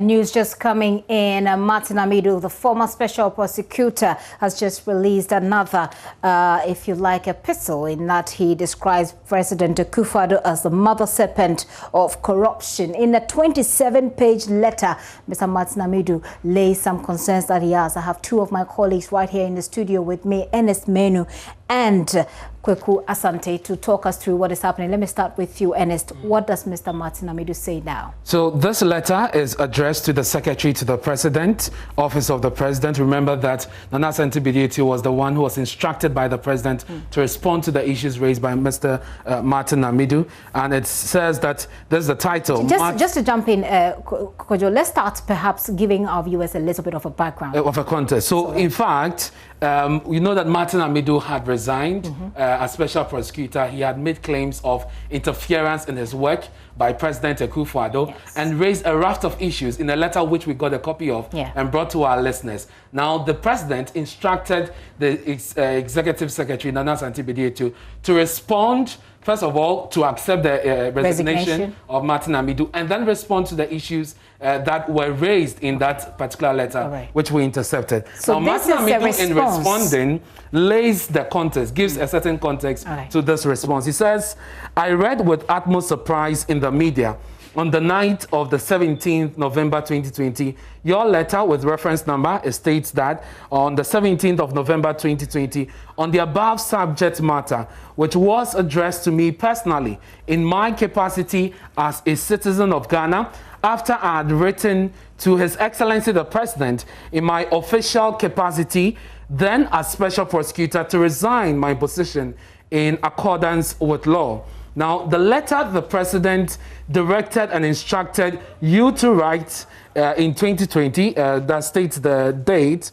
News just coming in. Martin Amidu, the former special prosecutor, has just released another, if you like, epistle in that he describes President Akufo-Addo as the mother serpent of corruption. In a 27-page letter, Mr. Martin Amidu lays some concerns that he has. I have two of my colleagues right here in the studio with me, Ernest Menu and Kweku Asante, to talk us through what is happening. Let me start with you, Ernest. What does Mr. Martin Amidu say now? So this letter is addressed to the Secretary to the President, Office of the President. Remember that Nana Asante was the one who was instructed by the President to respond to the issues raised by Mr. Martin Amidu. And it says that there's the title. Just to jump in, Kojo, let's start perhaps giving our viewers a little bit of a background. Of a context. So in fact, you know that Martin Amidu had resigned as special prosecutor. He had made claims of interference in his work by President Akufo-Addo and raised a raft of issues in a letter which we got a copy of and brought to our listeners. Now, the President instructed the Executive Secretary, Nana Asante to respond, first of all, to accept the resignation of Martin Amidu, and then respond to the issues that were raised in that particular letter, which we intercepted. So now, Martin Amidu, in responding, lays the context, gives a certain context to this response. He says, I read with utmost surprise in the media on the night of the 17th November 2020, your letter with reference number states that on the 17th of November 2020, on the above subject matter, which was addressed to me personally in my capacity as a citizen of Ghana, after I had written to His Excellency the President in my official capacity, then as special prosecutor, to resign my position in accordance with law. Now, the letter the President directed and instructed you to write in 2020, that states the date,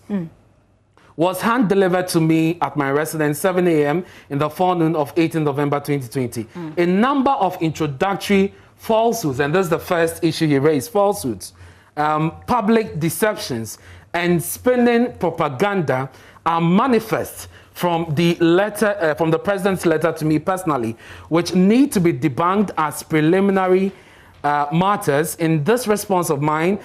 was hand-delivered to me at my residence 7 a.m. in the forenoon of 18 November 2020. A number of introductory falsehoods, and this is the first issue he raised, falsehoods, public deceptions, and spinning propaganda are manifest from the letter, from the President's letter to me personally, which need to be debunked as preliminary matters in this response of mine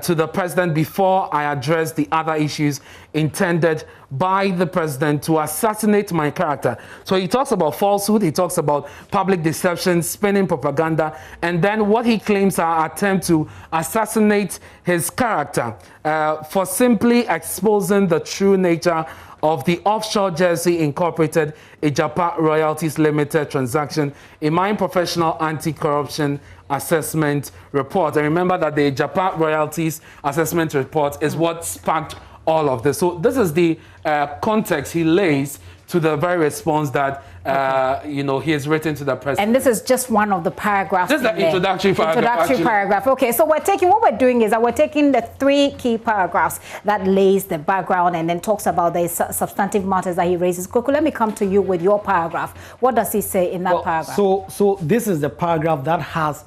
to the President before I address the other issues intended by the President to assassinate my character. So he talks about falsehood, he talks about public deception, spinning propaganda, and then what he claims are attempts to assassinate his character for simply exposing the true nature of the offshore Jersey Incorporated Ejapa Royalties Limited transaction in my professional anti-corruption assessment report. And remember that the Ejapa Royalties assessment report is what sparked all of this. So this is the context he lays to the very response that you know, he has written to the President. And this is just one of the paragraphs. This is the introductory paragraph. Okay, so what we're doing is that we're taking the three key paragraphs that lays the background and then talks about the substantive matters that he raises. Kweku, let me come to you with your paragraph. What does he say in that paragraph? So this is the paragraph that has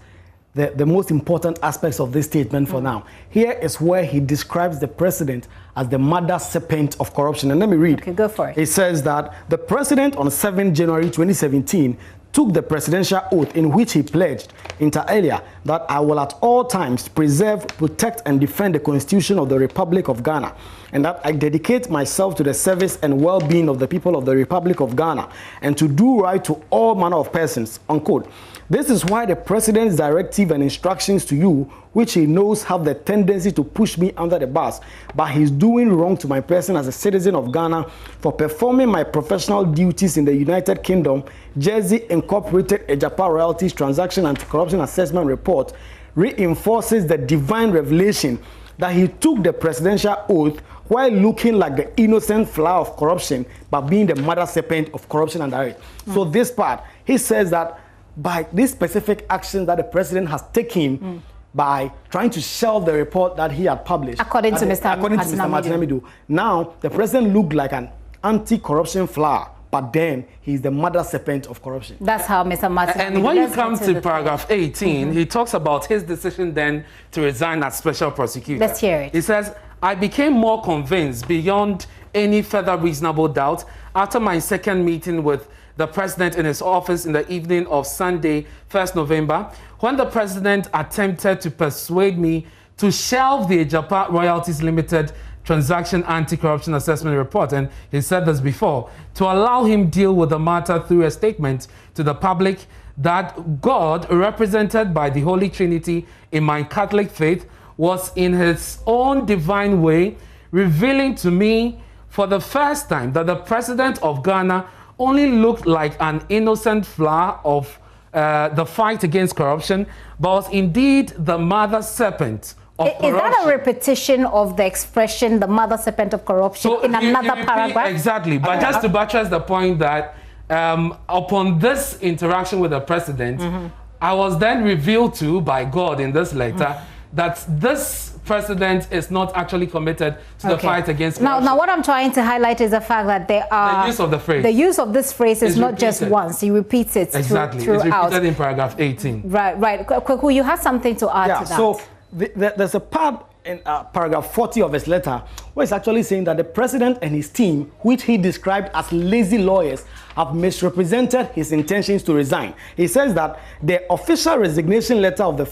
the most important aspects of this statement for now. Here is where he describes the President as the mother serpent of corruption. And let me read. Okay, go for it. It says that the President on 7 January 2017 took the presidential oath in which he pledged, inter alia, that I will at all times preserve, protect, and defend the Constitution of the Republic of Ghana, and that I dedicate myself to the service and well-being of the people of the Republic of Ghana, and to do right to all manner of persons, unquote. This is why the President's directive and instructions to you, which he knows have the tendency to push me under the bus, but he's doing wrong to my person as a citizen of Ghana for performing my professional duties in the United Kingdom, Jersey Incorporated Ejapa Royalties Transaction Anti-Corruption Assessment Report, reinforces the divine revelation that he took the presidential oath while looking like the innocent flower of corruption, but being the mother serpent of corruption and direct. So this part, he says that by this specific action that the President has taken by trying to shelve the report that he had published, according to Mr. Martin Amidu, now the President looked like an anti-corruption flower, but then he's the mother serpent of corruption. That's how Mr. Martin Amidu. And when you come to paragraph 18, he talks about his decision then to resign as special prosecutor. Let's hear it. He says, I became more convinced beyond any further reasonable doubt after my second meeting with the President in his office in the evening of Sunday, 1st November, when the President attempted to persuade me to shelve the Ejapa Royalties Limited Transaction Anti-Corruption Assessment Report, and he said this before, to allow him deal with the matter through a statement to the public that God, represented by the Holy Trinity in my Catholic faith, was in his own divine way revealing to me for the first time that the president of Ghana only looked like an innocent flower of the fight against corruption, but was indeed the mother serpent of corruption. Is that a repetition of the expression, the mother serpent of corruption, so in another paragraph? Exactly, but just to buttress the point that upon this interaction with the president, I was then revealed to by God in this letter that this president is not actually committed to the fight against corruption. Now, what I'm trying to highlight is the fact that there are... The use of the phrase. The use of this phrase is not just once. He repeats it throughout. It's repeated in paragraph 18. Right. Kwaku, you have something to add to that. So there's a part in paragraph 40 of his letter where he's actually saying that the president and his team, which he described as lazy lawyers, have misrepresented his intentions to resign. He says that the official resignation letter of the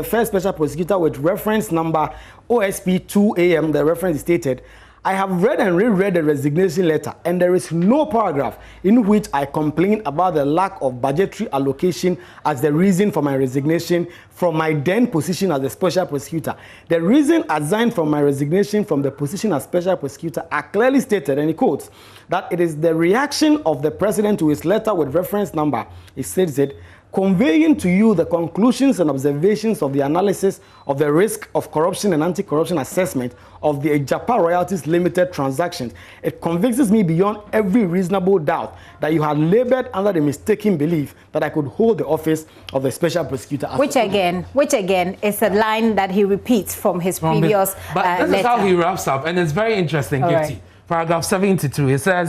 first special prosecutor with reference number OSP 2AM, the reference is stated, I have read and reread the resignation letter, and there is no paragraph in which I complain about the lack of budgetary allocation as the reason for my resignation from my then position as the special prosecutor. The reason assigned for my resignation from the position as special prosecutor are clearly stated, and he quotes, that it is the reaction of the president to his letter with reference number, he says it, conveying to you the conclusions and observations of the analysis of the risk of corruption and anti-corruption assessment of the Ejapa Royalties Limited transactions. It convinces me beyond every reasonable doubt that you had labored under the mistaken belief that I could hold the office of the special prosecutor. Which again is a line that he repeats from his previous But this letter. is how he wraps up, and it's very interesting, Gifty. Paragraph 72, he says,